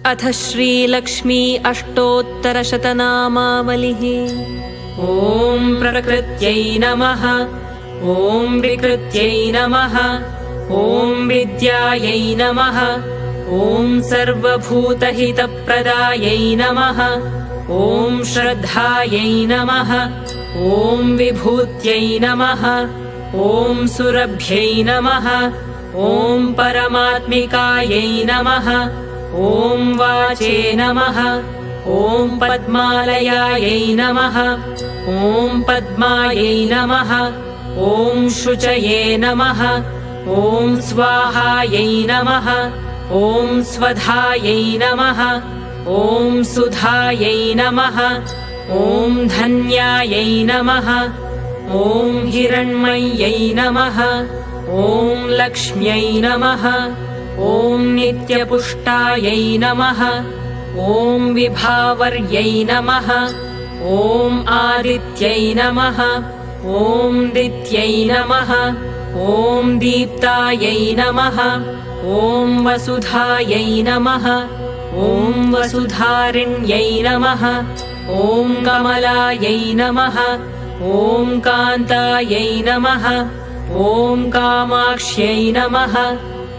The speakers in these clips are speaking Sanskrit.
अथ श्रीलक्ष्मी अष्टोत्तरशतनामावलिः। ॐ प्रकृत्यै नमः। ॐ विकृत्यै नमः। ॐ विद्यायै नमः। ॐ सर्वभूतहितप्रदायै नमः। ॐ श्रद्धायै नमः। ॐ विभूत्यै नमः। ॐ सुरभ्यै नमः। ॐ परमात्मिकायै नमः। ॐ वाचे नमः। ॐ पद्मालयायै नमः। ॐ पद्मायै नमः। ॐ शुचये नमः। ॐ स्वाहायै नमः। ॐ स्वधायै नमः। ॐ सुधायै नमः। ॐ धन्यायै नमः। ॐ हिरण्मय्यै नमः। ॐ लक्ष्म्यै नमः। ॐ नित्यपुष्टायै नमः। ॐ विभावर्यै नमः। ॐ आदित्यै नमः। ॐ दित्यै नमः। ॐ दीप्तायै नमः। ॐ वसुधायै नमः। ॐ वसुधारिण्यै नमः। ॐ कमलायै नमः। ॐ कान्तायै नमः। ॐ कामाक्ष्यै नमः।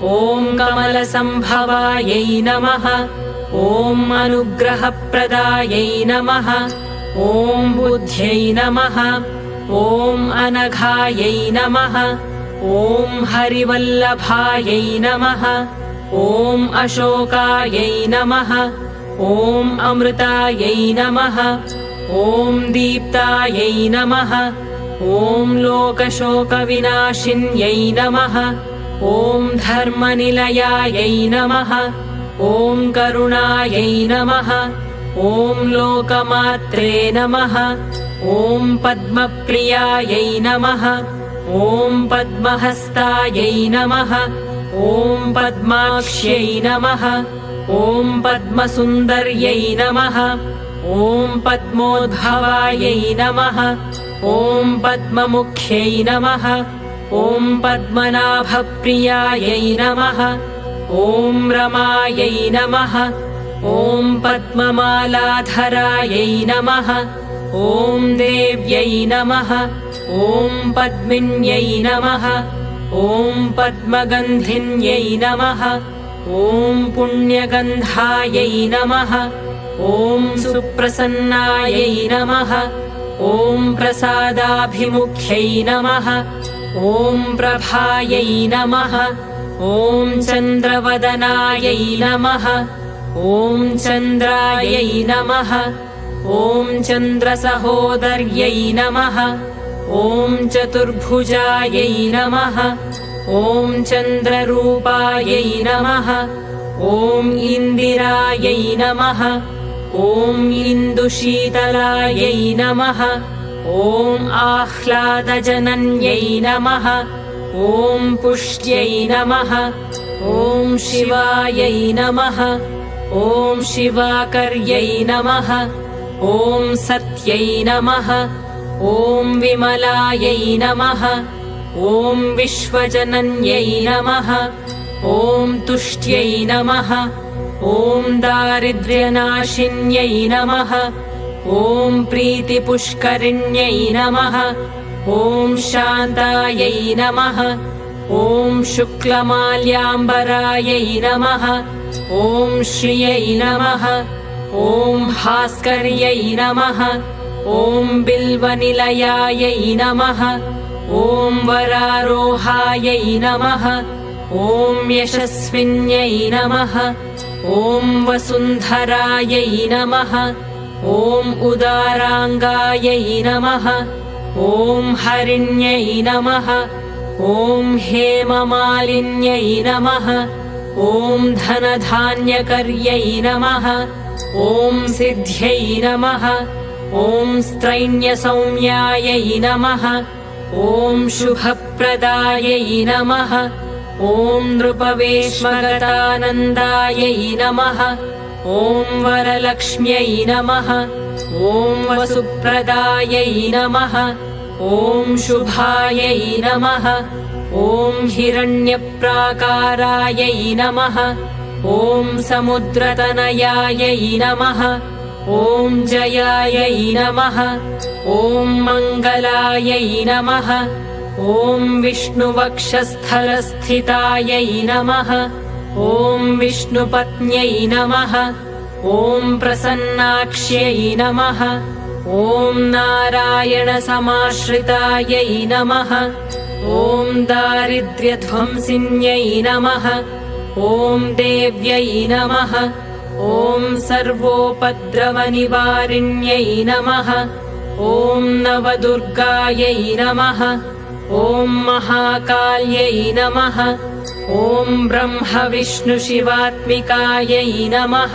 ॐ कमलसम्भवायै नमः। ॐ अनुग्रहप्रदायै नमः। ॐ बुद्ध्यै नमः। ॐ अनघायै नमः। ॐ हरिवल्लभायै नमः। ॐ अशोकायै नमः। ॐ अमृतायै नमः। ॐ दीप्तायै नमः। ॐ लोकशोकविनाशिन्यै नमः। ॐ धर्मनिलयायै नमः। ॐ करुणायै नमः। ॐ लोकमात्रे नमः। ॐ पद्मप्रियायै नमः। ॐ पद्महस्तायै नमः। ॐ पद्माक्ष्यै नमः। ॐ पद्मसुन्दर्यै नमः। ॐ पद्मोद्भवायै नमः। ॐ पद्ममुख्यै नमः। ॐ पद्मनाभप्रियायै नमः। ॐ रमायै नमः। ॐ पद्ममालाधरायै नमः। ॐ देव्यै नमः। ॐ पद्मिन्यै नमः। ॐ पद्मगन्धिन्यै नमः। ॐ पुण्यगन्धायै नमः। ॐ सुप्रसन्नायै नमः। ॐ प्रसादाभिमुख्यै नमः। ॐ प्रभायै नमः। ॐ चन्द्रवदनायै नमः। ॐ चन्द्रायै नमः। ॐ चन्द्रसहोदर्यै नमः। ॐ चतुर्भुजायै नमः। ॐ चन्द्ररूपायै नमः। ॐ इन्दिरायै नमः। ॐ इन्दुशीतलायै नमः। ॐ आह्लादजनन्यै नमः। ॐ पुष्ट्यै नमः। ॐ शिवायै नमः। ॐ शिवाकर्यै नमः। ॐ सत्यै नमः। ॐ विमलायै नमः। ॐ विश्वजनन्यै नमः। ॐ तुष्ट्यै नमः। ॐ दारिद्र्यनाशिन्यै नमः। ॐ प्रीतिपुष्करिण्यै नमः। ॐ शान्तायै नमः। ॐ शुक्लमाल्याम्बरायै नमः। ॐ श्रियै नमः। ॐ भास्कर्यै नमः। ॐ बिल्वनिलयायै नमः। ॐ वरारोहायै नमः। ॐ यशस्विन्यै नमः। ॐ वसुन्धरायै नमः। ॐ उदाराङ्गायै नमः। ॐ हरिण्यै नमः। ॐ हेममालिन्यै नमः। ॐ धनधान्यकर्यै नमः। ॐ सिद्ध्यै नमः। ॐ स्त्रैण्यसौम्यायै नमः। ॐ शुभप्रदायै नमः। ॐ नृपवेश्मगतानन्दायै नमः। ॐ वरलक्ष्म्यै नमः। ॐ वसुप्रदायै नमः। ॐ शुभायै नमः। ॐ हिरण्यप्राकारायै नमः। ॐ समुद्रतनयायै नमः ॐ जयायै नमः ॐ मङ्गलायै नमः ॐ विष्णुवक्षस्थलस्थितायै नमः ॐ विष्णुपत्न्यै नमः ॐ प्रसन्नाक्ष्यै नमः ॐ नारायणसमाश्रितायै नमः ॐ दारिद्र्यध्वंसिन्यै नमः ॐ देव्यै नमः ॐ सर्वोपद्रवनिवारिण्यै नमः ॐ नवदुर्गायै नमः ॐ महाकाल्यै नमः ॐ ब्रह्मविष्णुशिवात्मिकायै नमः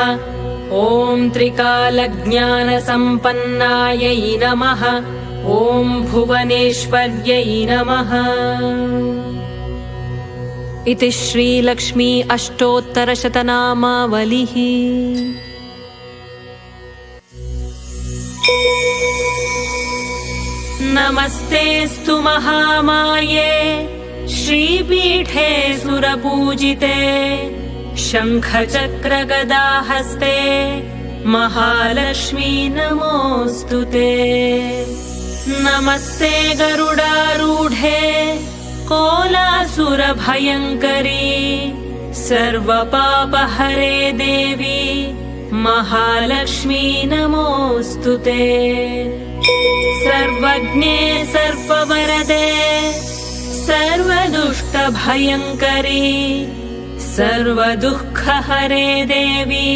ॐ त्रिकालज्ञानसम्पन्नायै नमः ॐ भुवनेश्वर्यै नमः। इति श्रीलक्ष्मी अष्टोत्तरशतनामावलिः। नमस्तेऽस्तु महामाये श्रीपीठे सुरपूजिते शङ्खचक्रगदाहस्ते महालक्ष्मी नमोऽस्तु ते। नमस्ते गरुडारूढे कोलासुरभयङ्करी सर्वपापहरे देवी महालक्ष्मी नमोऽस्तु ते। सर्वज्ञे सर्ववरदे सर्वदुष्टभयङ्करी सर्वदुःखहरे देवी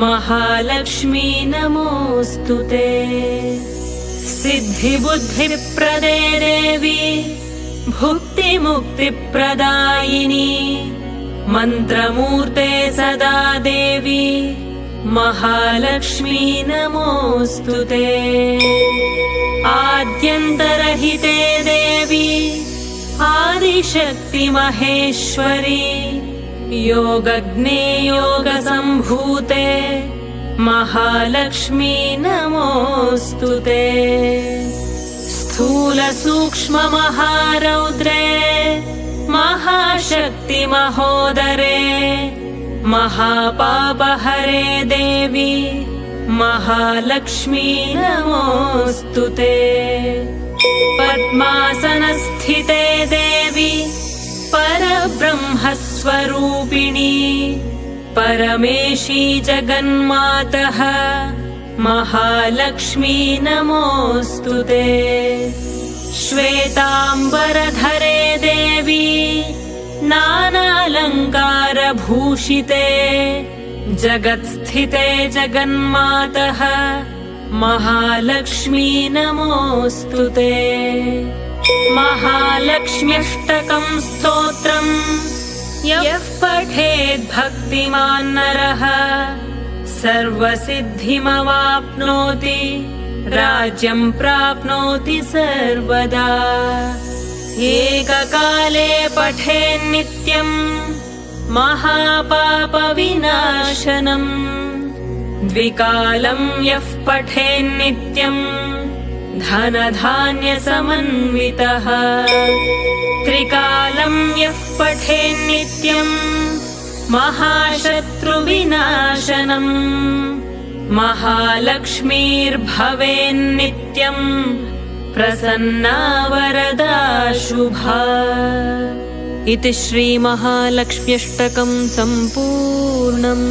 महालक्ष्मी नमोऽस्तु ते। सिद्धिबुद्धिप्रदे देवी भुक्तिमुक्तिप्रदायिनी मन्त्रमूर्ते सदा देवी महालक्ष्मी नमोऽस्तु ते। आद्यन्तरहिते देवी आदिशक्ति महेश्वरी योगज्ञे योगसम्भूते महालक्ष्मी नमोऽस्तु ते। स्थूलसूक्ष्ममहारौद्रे महाशक्ति महोदरे महापापहरे देवी महालक्ष्मी नमोऽस्तु ते। पद्मासनस्थिते देवी परब्रह्मस्वरूपिणी परमेशी जगन्मातः महालक्ष्मी नमोऽस्तु ते। श्वेताम्बरधरे देवी नानालङ्कारभूषिते जगत्स्थिते जगन्मातः महालक्ष्मी नमोऽस्तु ते। महालक्ष्म्यष्टकं स्तोत्रम् यः पठेत् भक्तिमान् नरः सर्वसिद्धिमवाप्नोति राज्यं प्राप्नोति सर्वदा। एककाले पठेन्नित्यम् महापापविनाशनम् द्विकालं यः पठेन्नित्यम् धनधान्यसमन्वितः त्रिकालं यः पठेन्नित्यम् महाशत्रुविनाशनम् महालक्ष्मीर्भवेन्नित्यम् प्रसन्ना वरदा शुभा। इति श्रीमहालक्ष्म्यष्टकं सम्पूर्णम्।